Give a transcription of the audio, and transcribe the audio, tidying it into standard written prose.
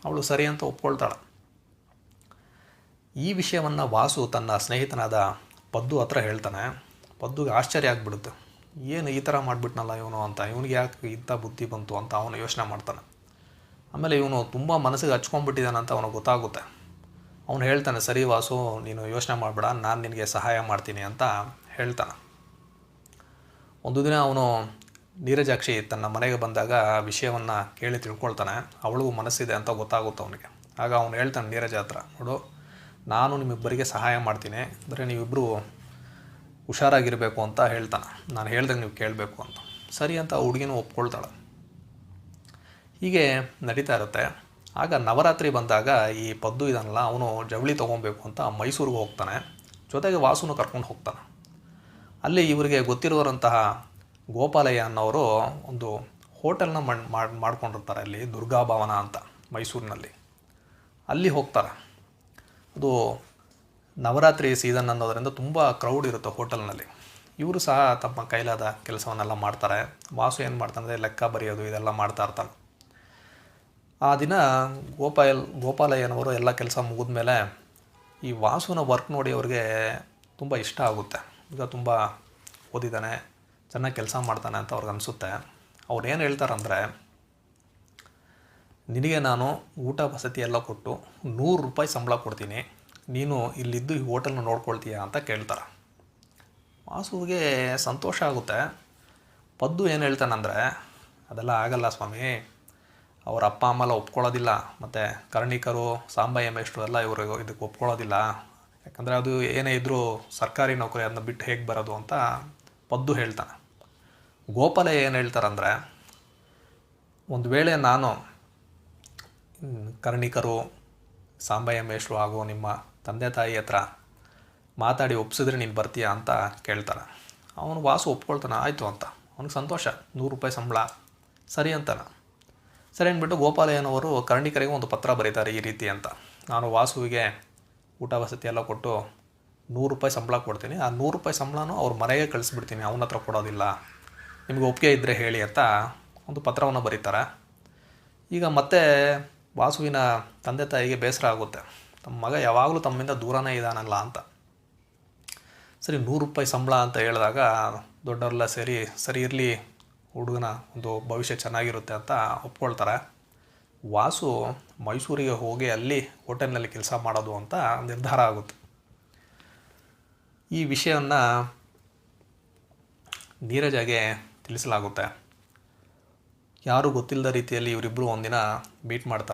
ಅವಳು ಸರಿ ಅಂತ ಒಪ್ಕೊಳ್ತಾಳೆ. ಈ ವಿಷಯವನ್ನು ವಾಸು ತನ್ನ ಸ್ನೇಹಿತನಾದ ಪದ್ದು ಹತ್ರ ಹೇಳ್ತಾನೆ. ಪದ್ದುಗೆ ಆಶ್ಚರ್ಯ ಆಗಿಬಿಡುತ್ತೆ. ಏನು ಈ ಥರ ಮಾಡಿಬಿಟ್ನಲ್ಲ ಇವನು ಅಂತ, ಇವನಿಗೆ ಯಾಕೆ ಇಂಥ ಬುದ್ಧಿ ಬಂತು ಅಂತ ಅವನು ಯೋಚನೆ ಮಾಡ್ತಾನೆ. ಆಮೇಲೆ ಇವನು ತುಂಬ ಮನಸ್ಸಿಗೆ ಹಚ್ಕೊಂಡ್ಬಿಟ್ಟಿದ್ದಾನೆ ಅಂತ ಅವನಿಗೆ ಗೊತ್ತಾಗುತ್ತೆ. ಅವನು ಹೇಳ್ತಾನೆ, ಸರಿ ವಾಸು, ನೀನು ಯೋಚನೆ ಮಾಡಬೇಡ, ನಾನು ನಿನಗೆ ಸಹಾಯ ಮಾಡ್ತೀನಿ ಅಂತ ಹೇಳ್ತಾನೆ. ಒಂದು ದಿನ ಅವನು ನೀರಜಾಕ್ಷಿ ತನ್ನ ಮನೆಗೆ ಬಂದಾಗ ವಿಷಯವನ್ನು ಕೇಳಿ ತಿಳ್ಕೊಳ್ತಾನೆ. ಅವಳಿಗೂ ಮನಸ್ಸಿದೆ ಅಂತ ಗೊತ್ತಾಗುತ್ತೆ ಅವನಿಗೆ. ಆಗ ಅವನು ಹೇಳ್ತಾನೆ ನೀರಜ ಹತ್ರ, ನೋಡು, ನಾನು ನಿಮ್ಮಿಬ್ಬರಿಗೆ ಸಹಾಯ ಮಾಡ್ತೀನಿ, ಅಂದರೆ ನೀವಿಬ್ಬರು ಹುಷಾರಾಗಿರಬೇಕು ಅಂತ ಹೇಳ್ತಾನೆ. ನಾನು ಹೇಳ್ದಾಗ ನೀವು ಕೇಳಬೇಕು ಅಂತ. ಸರಿ ಅಂತ ಹುಡುಗಿನೂ ಒಪ್ಕೊಳ್ತಾಳೆ. ಹೀಗೆ ನಡೀತಾ ಇರುತ್ತೆ. ಆಗ ನವರಾತ್ರಿ ಬಂದಾಗ ಈ ಪದ್ದು ಇದನ್ನಲ್ಲ, ಅವನು ಜವಳಿ ತೊಗೊಬೇಕು ಅಂತ ಮೈಸೂರಿಗೆ ಹೋಗ್ತಾನೆ. ಜೊತೆಗೆ ವಾಸುನು ಕರ್ಕೊಂಡು ಹೋಗ್ತಾನೆ. ಅಲ್ಲಿ ಇವರಿಗೆ ಗೊತ್ತಿರುವಂತಹ ಗೋಪಾಲಯ್ಯ ಅನ್ನೋರು ಒಂದು ಹೋಟೆಲ್ನ ಮಾಡ್ಕೊಂಡಿರ್ತಾರೆ, ಅಲ್ಲಿ ದುರ್ಗಾಭವನ ಅಂತ ಮೈಸೂರಿನಲ್ಲಿ. ಅಲ್ಲಿ ಹೋಗ್ತಾರೆ. ಅದು ನವರಾತ್ರಿ ಸೀಸನ್ ಅನ್ನೋದರಿಂದ ತುಂಬ ಕ್ರೌಡ್ ಇರುತ್ತೆ ಹೋಟೆಲ್ನಲ್ಲಿ. ಇವರು ಸಹ ತಮ್ಮ ಕೈಲಾದ ಕೆಲಸವನ್ನೆಲ್ಲ ಮಾಡ್ತಾರೆ. ವಾಸು ಏನು ಮಾಡ್ತಾನೆ, ಲೆಕ್ಕ ಬರೆಯೋದು ಇದೆಲ್ಲ ಮಾಡ್ತಾ ಇರ್ತಾನೆ. ಆ ದಿನ ಗೋಪಾಲಯ್ಯನವರು ಎಲ್ಲ ಕೆಲಸ ಮುಗಿದ ಮೇಲೆ ಈ ವಾಸುನ ವರ್ಕ್ ನೋಡಿ ಅವ್ರಿಗೆ ತುಂಬ ಇಷ್ಟ ಆಗುತ್ತೆ. ಈಗ ತುಂಬ ಓದಿದ್ದಾನೆ, ಚೆನ್ನಾಗಿ ಕೆಲಸ ಮಾಡ್ತಾನೆ ಅಂತ ಅವ್ರಿಗೆ ಅನಿಸುತ್ತೆ. ಅವ್ರು ಏನು ಹೇಳ್ತಾರಂದರೆ, ನಿನಗೆ ನಾನು ಊಟ ವಸತಿ ಎಲ್ಲ ಕೊಟ್ಟು ₹100 ಸಂಬಳ ಕೊಡ್ತೀನಿ, ನೀನು ಇಲ್ಲಿದ್ದು ಈ ಹೋಟೆಲ್ನ ನೋಡ್ಕೊಳ್ತೀಯಾ ಅಂತ ಕೇಳ್ತಾರೆ. ವಾಸುವಿಗೆ ಸಂತೋಷ ಆಗುತ್ತೆ. ಪದ್ದು ಏನು ಹೇಳ್ತಾನಂದರೆ, ಅದೆಲ್ಲ ಆಗಲ್ಲ ಸ್ವಾಮಿ, ಅವ್ರ ಅಪ್ಪ ಅಮ್ಮ ಎಲ್ಲ ಒಪ್ಕೊಳ್ಳೋದಿಲ್ಲ, ಮತ್ತು ಕರ್ಣಿಕರು, ಸಾಂಬಯ್ಯ ಮೇಷ್ಟ್ರು ಎಲ್ಲ ಇವರು ಇದಕ್ಕೆ ಒಪ್ಕೊಳ್ಳೋದಿಲ್ಲ. ಯಾಕಂದರೆ ಅದು ಏನೇ ಇದ್ದರೂ ಸರ್ಕಾರಿ ನೌಕರಿ, ಅದನ್ನ ಬಿಟ್ಟು ಹೇಗೆ ಬರೋದು ಅಂತ ಪದ್ದು ಹೇಳ್ತಾನೆ. ಗೋಪಾಲಯ್ಯ ಏನು ಹೇಳ್ತಾರಂದರೆ, ಒಂದು ವೇಳೆ ನಾನು ಕರ್ಣಿಕರು, ಸಾಂಬಯ್ಯ ಮೇಷ್ಟ್ರು ಹಾಗೂ ನಿಮ್ಮ ತಂದೆ ತಾಯಿ ಹತ್ರ ಮಾತಾಡಿ ಒಪ್ಸಿದ್ರೆ ನೀನು ಬರ್ತೀಯಾ ಅಂತ ಕೇಳ್ತಾನೆ. ಅವನು ವಾಸು ಒಪ್ಕೊಳ್ತಾನೆ, ಆಯಿತು ಅಂತ. ಅವನಿಗೆ ಸಂತೋಷ, ₹100 ಸಂಬಳ ಸರಿ ಅಂತಾನೆ. ಸರಿ ಅಂದ್ಬಿಟ್ಟು ಗೋಪಾಲಯ್ಯನವರು ಕರ್ಣಿಕರಿಗೆ ಒಂದು ಪತ್ರ ಬರೀತಾರೆ ಈ ರೀತಿ ಅಂತ, ನಾನು ವಾಸುವಿಗೆ ಊಟ ವಸತಿ ಎಲ್ಲ ಕೊಟ್ಟು ₹100 ಸಂಬಳ ಕೊಡ್ತೀನಿ, ಆ ₹100 ಸಂಬಳನೂ ಅವ್ರ ಮನೆಗೆ ಕಳಿಸ್ಬಿಡ್ತೀನಿ, ಅವನ ಹತ್ರ ಕೊಡೋದಿಲ್ಲ, ನಿಮಗೆ ಒಪ್ಪಿಗೆ ಇದ್ದರೆ ಹೇಳಿ ಅಂತ ಒಂದು ಪತ್ರವನ್ನು ಬರೀತಾರೆ. ಈಗ ಮತ್ತೆ ವಾಸುವಿನ ತಂದೆ ತಾಯಿಗೆ ಬೇಸರ ಆಗುತ್ತೆ, ತಮ್ಮ ಮಗ ಯಾವಾಗಲೂ ತಮ್ಮಿಂದ ದೂರನೇ ಇದ್ದಾನಲ್ಲ ಅಂತ. ಸರಿ, ₹100 ಸಂಬಳ ಅಂತ ಹೇಳಿದಾಗ ದೊಡ್ಡವರೆಲ್ಲ ಸೇರಿ ಸರಿ ಇರಲಿ, ಹುಡುಗನ ಒಂದು ಭವಿಷ್ಯ ಚೆನ್ನಾಗಿರುತ್ತೆ ಅಂತ ಒಪ್ಕೊಳ್ತಾರೆ. ವಾಸು ಮೈಸೂರಿಗೆ ಹೋಗಿ ಅಲ್ಲಿ ಹೋಟೆಲ್ನಲ್ಲಿ ಕೆಲಸ ಮಾಡೋದು ಅಂತ ನಿರ್ಧಾರ ಆಗುತ್ತೆ. ಈ ವಿಷಯವನ್ನು ನೀರಜಾಗೆ ತಿಳಿಸಲಾಗುತ್ತೆ. ಯಾರೂ ಗೊತ್ತಿಲ್ಲದ ರೀತಿಯಲ್ಲಿ ಇವರಿಬ್ಬರು ಒಂದಿನ ಮೀಟ್ ಮಾಡ್ತಾರೆ.